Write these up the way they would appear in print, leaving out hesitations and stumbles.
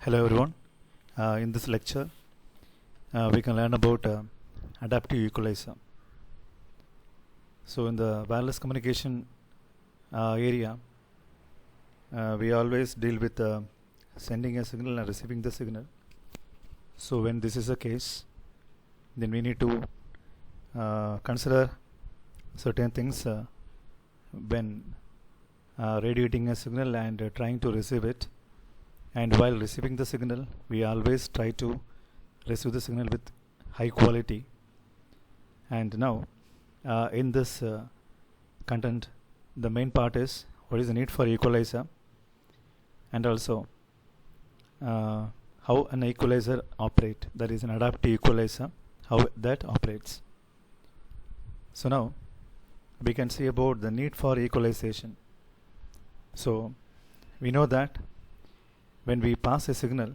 Hello everyone. In this lecture, we can learn about adaptive equalizer. So in the wireless communication area, we always deal with sending a signal and receiving the signal. So when this is the case, then we need to consider certain things when radiating a signal and trying to receive it. And while receiving the signal, we always try to receive the signal with high quality. And now in this content, the main part is what is the need for equalizer, and also how an equalizer operate, that is an adaptive equalizer, how that operates. So now we can see about the need for equalization. So we know that when we pass a signal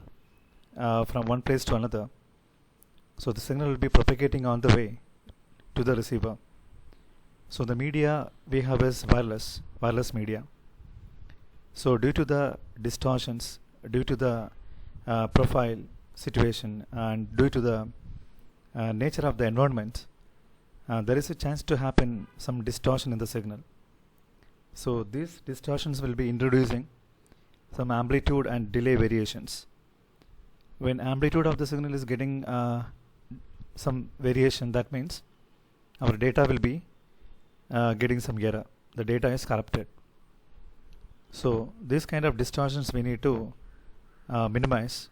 from one place to another, so the signal will be propagating on the way to the receiver. So the media we have is wireless media. So due to the distortions, due to the profile situation, and due to the nature of the environment, there is a chance to happen some distortion in the signal. So these distortions will be introducing some amplitude and delay variations. When amplitude of the signal is getting some variation, that means our data will be getting some error. The data is corrupted. So this kind of distortions we need to minimize,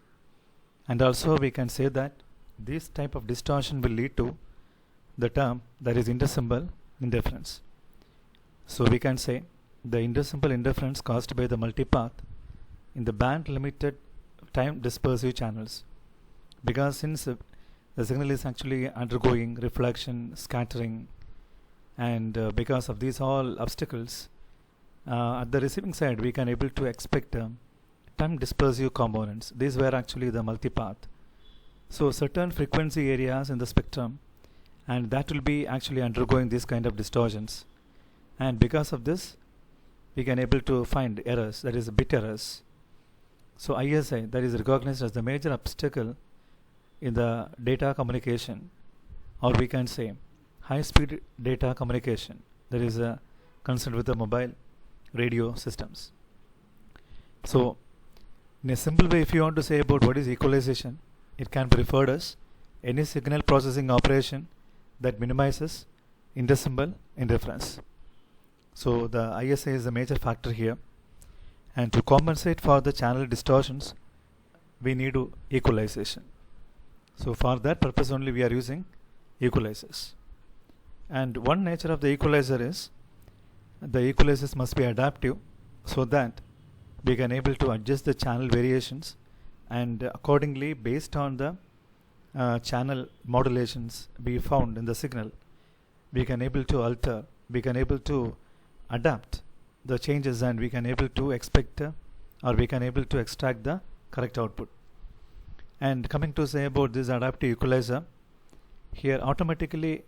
and also we can say that this type of distortion will lead to the term that is intersymbol interference. So we can say the intersymbol interference caused by the multipath in the band limited time dispersive channels, because since the signal is actually undergoing reflection, scattering, and because of these all obstacles at the receiving side, we can able to expect time dispersive components. These were actually the multipath. So certain frequency areas in the spectrum, and that will be actually undergoing this kind of distortions, and because of this we can able to find errors, that is bit errors. So ISI, that is recognized as the major obstacle in the data communication, or we can say high speed data communication, that is concerned with the mobile radio systems. So in a simple way, if you want to say about what is equalization, it can be referred as any signal processing operation that minimizes intersymbol interference. So the ISI is a major factor here, and to compensate for the channel distortions, we need equalization. So for that purpose only we are using equalizers. And one nature of the equalizer is the equalizers must be adaptive, so that we can able to adjust the channel variations, and accordingly based on the channel modulations we found in the signal, we can able to alter, we can able to adapt the changes, and we can able to expect or we can able to extract the correct output. And coming to say about this adaptive equalizer, here automatically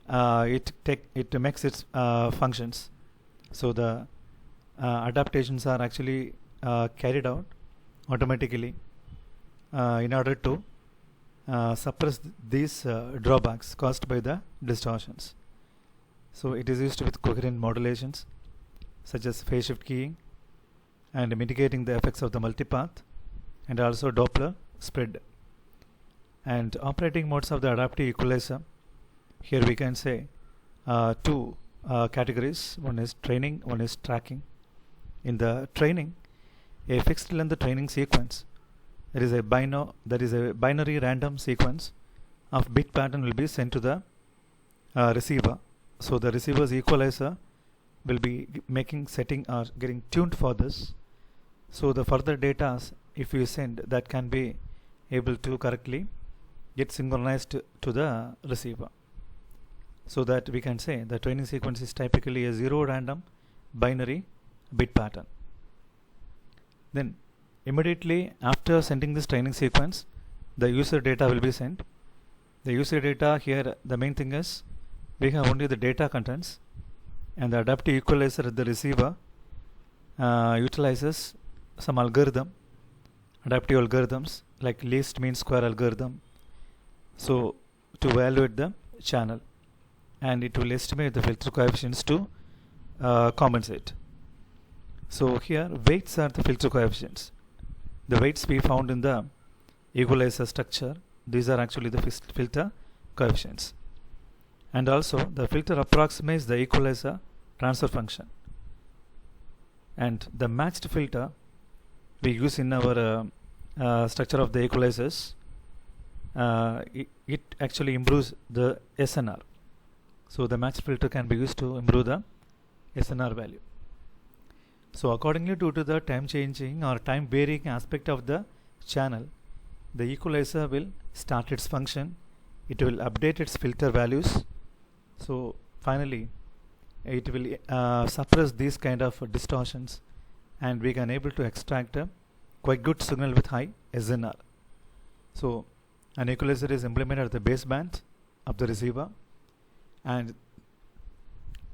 it makes its functions. So the adaptations are actually carried out automatically in order to suppress these drawbacks caused by the distortions. So it is used with coherent modulations such as phase shift keying, and mitigating the effects of the multipath, and also Doppler spread. And operating modes of the adaptive equalizer, here we can say two categories. One is training, one is tracking. In the training, a fixed length training sequence, there is a binary random sequence of bit pattern will be sent to the receiver. So the receiver's equalizer will be making setting or getting tuned for this. So the further data if you send, that can be able to correctly get synchronized to the receiver. So that we can say the training sequence is typically a zero random binary bit pattern. Then immediately after sending this training sequence, the user data will be sent. The user data here, the main thing is we have only the data contents, and the adaptive equalizer at the receiver utilizes some algorithm adaptive algorithms like least mean square algorithm, so to evaluate the channel, and it will estimate the filter coefficients to compensate. So here weights are the filter coefficients. The weights we found in the equalizer structure, these are actually the filter coefficients. And also the filter approximates the equalizer transfer function. And the matched filter we use in our structure of the equalizers, it actually improves the SNR. So the matched filter can be used to improve the SNR value. So accordingly, due to the time changing or time varying aspect of the channel, the equalizer will start its function, it will update its filter values, so finally it will suppress these kind of distortions, and we can able to extract a quite good signal with high SNR. So an equalizer is implemented at the baseband of the receiver, and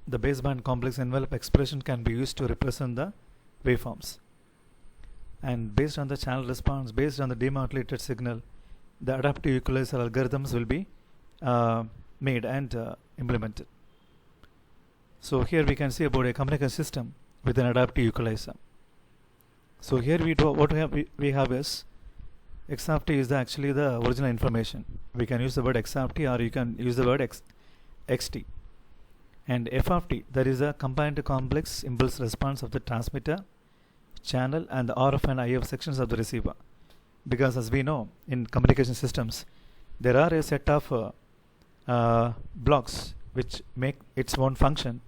the baseband complex envelope expression can be used to represent the waveforms. And based on the channel response, based on the demodulated signal, the adaptive equalizer algorithms will be made and implemented. So here we can see about a communication system with an adaptive equalizer. So here what we have is x of t is actually the original information. We can use the word x of t, or you can use the word xt. And f of t, that is a combined complex impulse response of the transmitter, channel, and the RF and IF sections of the receiver. Because as we know, in communication systems, there are a set of blocks which make its own function.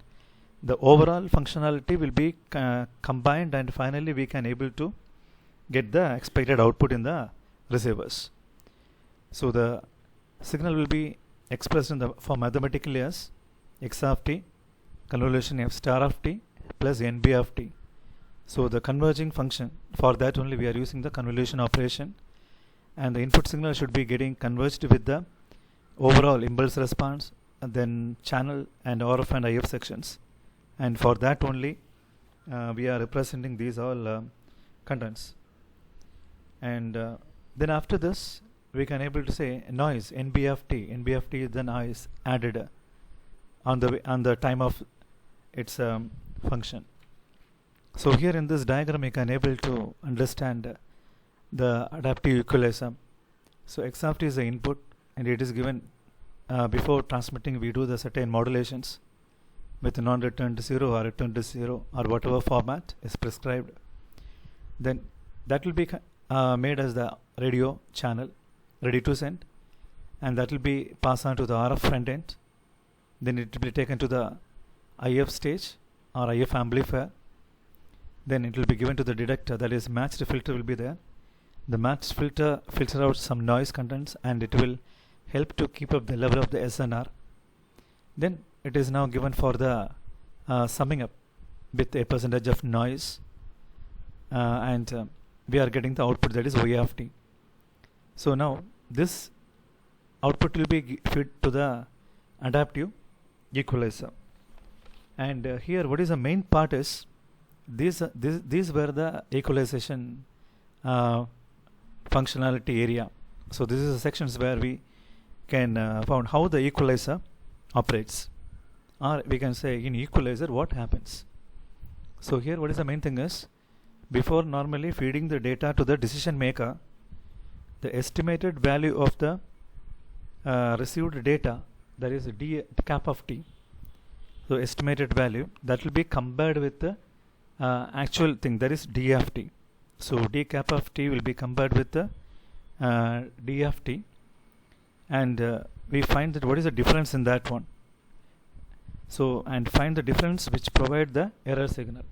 The overall functionality will be combined, and finally we can able to get the expected output in the receivers. So the signal will be expressed in the form mathematically as x of t convolution f star of t plus nb of t. So the converging function, for that only we are using the convolution operation, and the input signal should be getting converged with the overall impulse response, and then channel and RF and IF sections, and for that only we are representing these all contents. And then after this we can able to say noise nb of t. nb of t is the noise added on the time of its function. So here in this diagram you can able to understand the adaptive equalizer. So x of t is the input, and it is given before transmitting. We do the certain modulations with non-return to 0 or return to 0 or whatever format is prescribed. Then that will be made as the radio channel ready to send, and that will be passed on to the RF front end. Then it will be taken to the IF stage or IF amplifier. Then it will be given to the detector, that is matched filter will be there. The matched filter filter out some noise contents, and it will help to keep up the level of the SNR. Then it is now given for the summing up with a percentage of noise, and we are getting the output, that is y of t. So now this output will be fed to the adaptive equalizer. And here what is the main part is these were the equalization functionality area. So this is the sections where we can found how the equalizer operates, or we can say in equalizer what happens. So here what is the main thing is, before normally feeding the data to the decision maker, the estimated value of the received data, that is d cap of t, so estimated value, that will be compared with the actual thing, that is d of t. So d cap of t will be compared with the d of t, and we find that what is the difference in that one. So and find the difference which provide the error signal.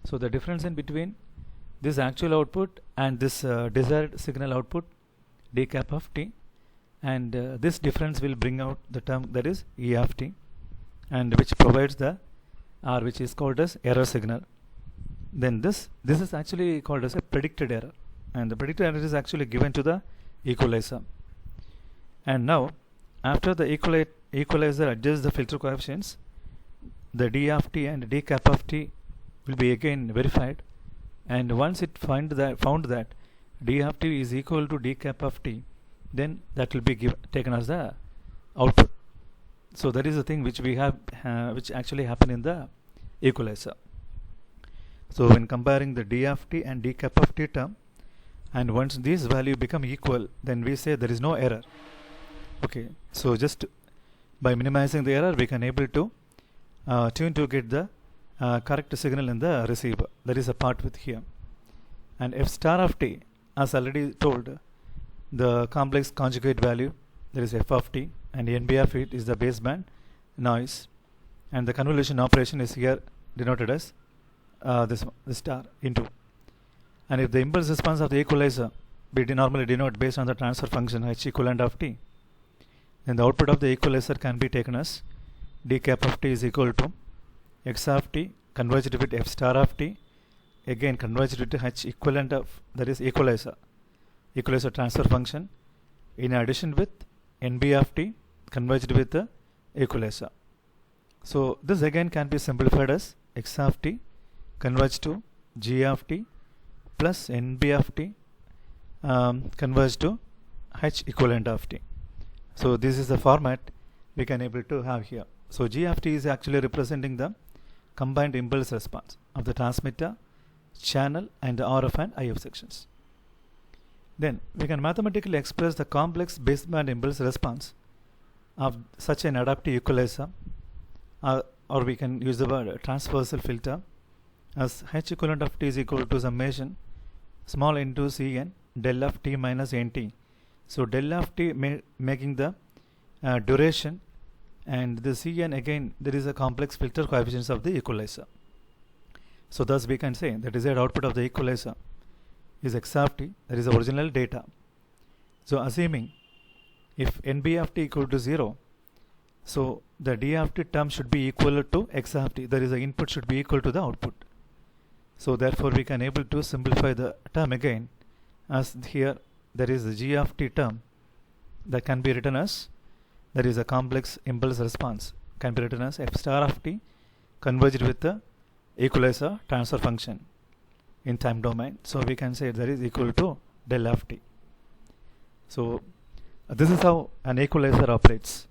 So the difference in between this actual output and this desired signal output, d cap of t, and this difference will bring out the term, that is e of t, and which provides the which is called as error signal. Then this is actually called as a predicted error, and the predicted error is actually given to the equalizer. And now after the equalizer adjusts the filter coefficients, the d of t and d cap of t will be again verified, and once it found that d of t is equal to d cap of t, then that will be taken as the output. So that is the thing which we have which actually happen in the equalizer. So when comparing the d of t and d cap of t term, and once these value become equal, then we say there is no error. Okay, so just by minimizing the error we can able to tune to get the correct signal in the receiver. That is a part with here. And f star of t, as already told, the complex conjugate value, that is f of t, and nb of it is the baseband noise, and the convolution operation is here denoted as this star into. And if the impulse response of the equalizer we normally denote based on the transfer function h equivalent of t, then the output of the equalizer can be taken as d cap of t is equal to x of t converged with f star of t, again converged with h equivalent of, that is equalizer transfer function, in addition with nb of t converged with the equalizer. So this again can be simplified as x of t converged to g of t plus nb of t converged to h equivalent of t. So this is the format we can able to have here. So g of t is actually representing the combined impulse response of the transmitter, channel, and the RF and IF sections. Then we can mathematically express the complex baseband impulse response of such an adaptive equalizer, or we can use the word transversal filter, as h equivalent of t is equal to summation small into Cn del of t minus nt. So del of t making the duration, and the Cn again there is a complex filter coefficients of the equalizer. So thus we can say the desired output of the equalizer is x of t, that is the original data. So assuming if nb of t equal to 0, so the d of t term should be equal to x of t, that is the input should be equal to the output. So therefore we can able to simplify the term again, as here there is the g of t term that can be written as, that is a complex impulse response, can be written as f star of t converged with the equalizer transfer function in time domain. So we can say that is equal to del of t. So this is how an equalizer operates,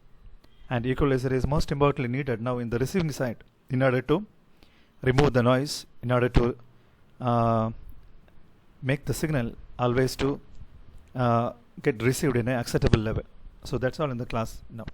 and equalizer is most importantly needed now in the receiving side in order to remove the noise, in order to make the signal always to get received in an acceptable level. So that's all in the class now.